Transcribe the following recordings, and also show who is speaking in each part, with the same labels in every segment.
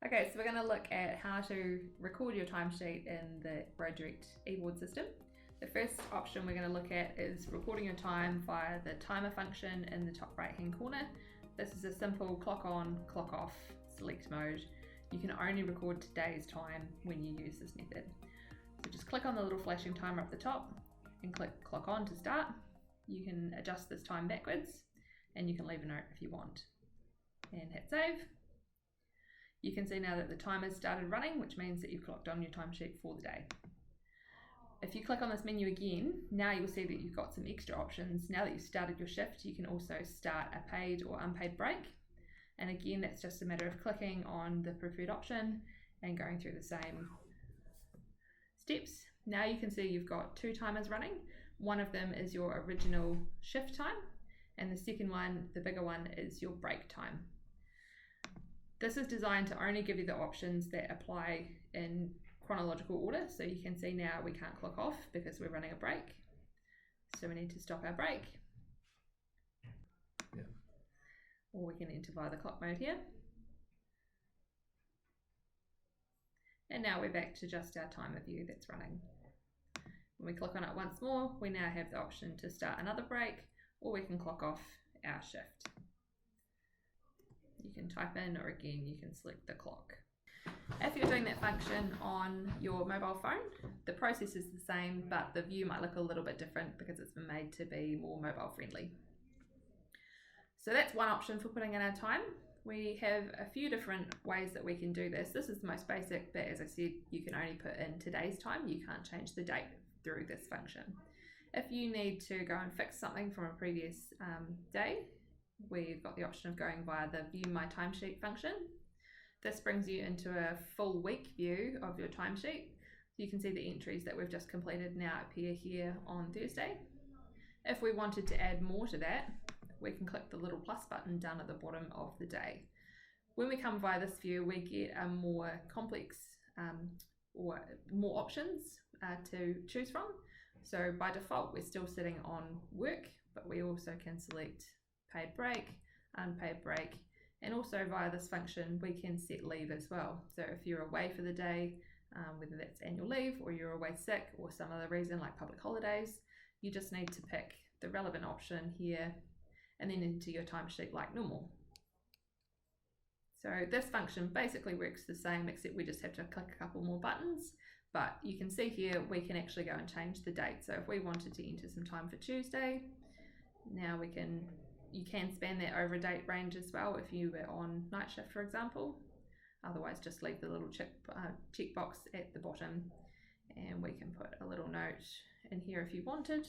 Speaker 1: Okay, so we're going to look at how to record your timesheet in the Direct eBoard system. The first option we're going to look at is recording your time via the timer function in the top right hand corner. This is a simple clock on, clock off select mode. You can only record today's time when you use this method. So just click on the little flashing timer up the top and click clock on to start. You can adjust this time backwards and you can leave a note if you want and hit save. You can see now that the timer's started running, which means that you've clocked on your timesheet for the day. If you click on this menu again, now you'll see that you've got some extra options. Now that you've started your shift, you can also start a paid or unpaid break. And again, that's just a matter of clicking on the preferred option and going through the same steps. Now you can see you've got two timers running. One of them is your original shift time, and the second one, the bigger one, is your break time. This is designed to only give you the options that apply in chronological order. So you can see now we can't clock off because we're running a break. So we need to stop our break.
Speaker 2: Yeah.
Speaker 1: Or we can enter via the clock mode here. And now we're back to just our timer view that's running. When we click on it once more, we now have the option to start another break, or we can clock off our shift. You can type in, or again, you can select the clock. If you're doing that function on your mobile phone, the process is the same, but the view might look a little bit different because it's been made to be more mobile friendly. So that's one option for putting in our time. We have a few different ways that we can do this. This is the most basic, but as I said, you can only put in today's time. You can't change the date through this function. If you need to go and fix something from a previous day, we've got the option of going via the View My Timesheet function. This brings you into a full week view of your timesheet. You can see the entries that we've just completed now appear here on Thursday. If we wanted to add more to that, we can click the little plus button down at the bottom of the day. When we come via this view, we get a more complex or more options to choose from. So by default, we're still sitting on work, but we also can select paid break, unpaid break, and also via this function we can set leave as well. So if you're away for the day, whether that's annual leave or you're away sick or some other reason like public holidays, you just need to pick the relevant option here and then enter your timesheet like normal. So this function basically works the same, except we just have to click a couple more buttons, but you can see here we can actually go and change the date. So if we wanted to enter some time for Tuesday, now you can span that over a date range as well if you were on night shift, for example. Otherwise, just leave the little checkbox at the bottom, and we can put a little note in here if you wanted.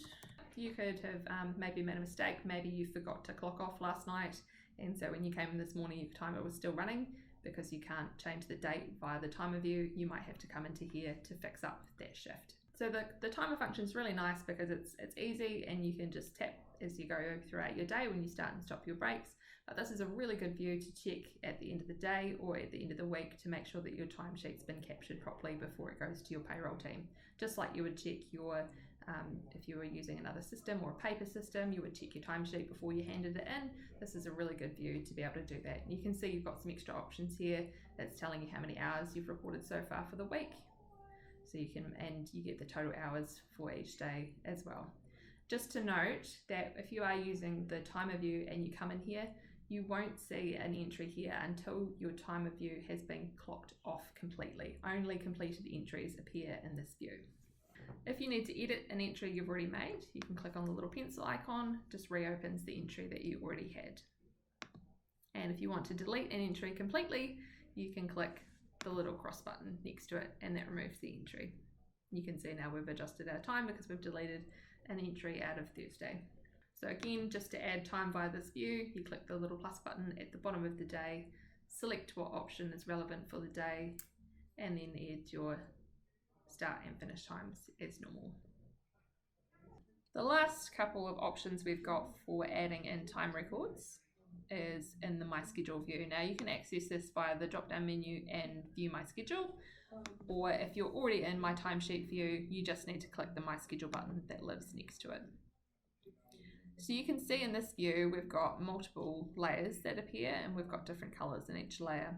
Speaker 1: You could have maybe made a mistake. Maybe you forgot to clock off last night, and so when you came in this morning, your timer was still running. Because you can't change the date via the timer view, you might have to come into here to fix up that shift. So the timer function is really nice because it's easy and you can just tap as you go throughout your day when you start and stop your breaks. But this is a really good view to check at the end of the day or at the end of the week to make sure that your timesheet's been captured properly before it goes to your payroll team. Just like you would check your, if you were using another system or a paper system, you would check your timesheet before you handed it in. This is a really good view to be able to do that. And you can see you've got some extra options here that's telling you how many hours you've reported so far for the week. So you can, and you get the total hours for each day as well. Just to note that if you are using the timer view and you come in here, you won't see an entry here until your timer view has been clocked off completely. Only completed entries appear in this view. If you need to edit an entry you've already made, you can click on the little pencil icon, just reopens the entry that you already had. And if you want to delete an entry completely, you can click the little cross button next to it and that removes the entry. You can see now we've adjusted our time because we've deleted an entry out of Thursday. So again, just to add time via this view, you click the little plus button at the bottom of the day, select what option is relevant for the day, and then add your start and finish times as normal. The last couple of options we've got for adding in time records is in the My Schedule view. Now you can access this via the drop down menu and view My Schedule, or if you're already in My Timesheet view, you just need to click the My Schedule button that lives next to it. So you can see in this view we've got multiple layers that appear and we've got different colors in each layer.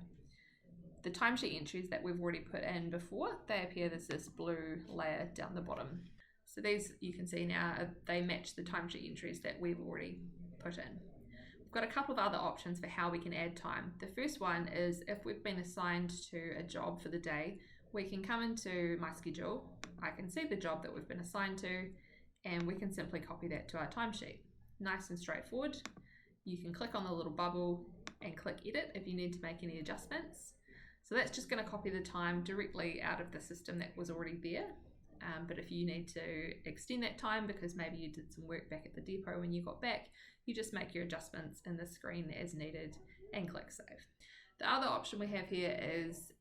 Speaker 1: the timesheet entries that we've already put in before, they appear as this blue layer down the bottom. So these, you can see now, they match the timesheet entries that we've already put in. We've got a couple of other options for how we can add time. The first one is if we've been assigned to a job for the day, we can come into my schedule, I can see the job that we've been assigned to, and we can simply copy that to our timesheet. Nice and straightforward. You can click on the little bubble and click edit if you need to make any adjustments. So that's just going to copy the time directly out of the system that was already there. But if you need to extend that time because maybe you did some work back at the depot when you got back, you just make your adjustments in the screen as needed and click save. The other option we have here is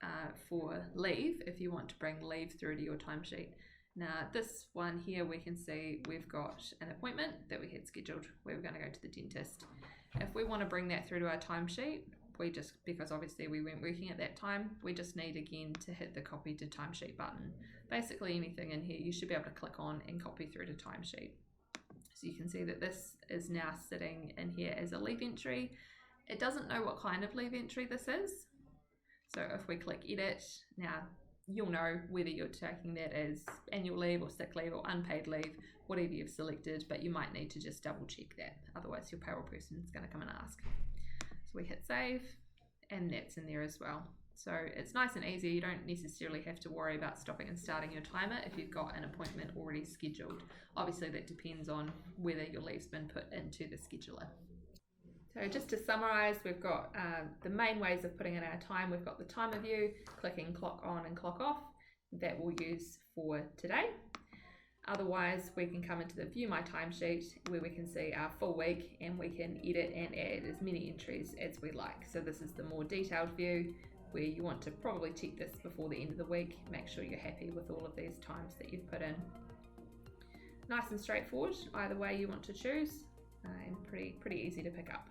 Speaker 1: for leave, if you want to bring leave through to your timesheet. Now this one here, we can see we've got an appointment that we had scheduled where we're going to go to the dentist. If we want to bring that through to our timesheet, we just, because obviously we weren't working at that time, we just need again to hit the copy to timesheet button. Basically anything in here you should be able to click on and copy through to timesheet. So you can see that this is now sitting in here as a leave entry. It doesn't know what kind of leave entry this is. So if we click edit, now you'll know whether you're taking that as annual leave or sick leave or unpaid leave, whatever you've selected, but you might need to just double check that. Otherwise your payroll person is going to come and ask. So we hit save and that's in there as well. So it's nice and easy. You don't necessarily have to worry about stopping and starting your timer if you've got an appointment already scheduled. Obviously that depends on whether your leave's been put into the scheduler. So just to summarize, we've got the main ways of putting in our time. We've got the timer view, clicking clock on and clock off. That we'll use for today. Otherwise, we can come into the view my timesheet where we can see our full week and we can edit and add as many entries as we like. So this is the more detailed view where you want to probably check this before the end of the week. Make sure you're happy with all of these times that you've put in. Nice and straightforward, either way you want to choose, and pretty easy to pick up.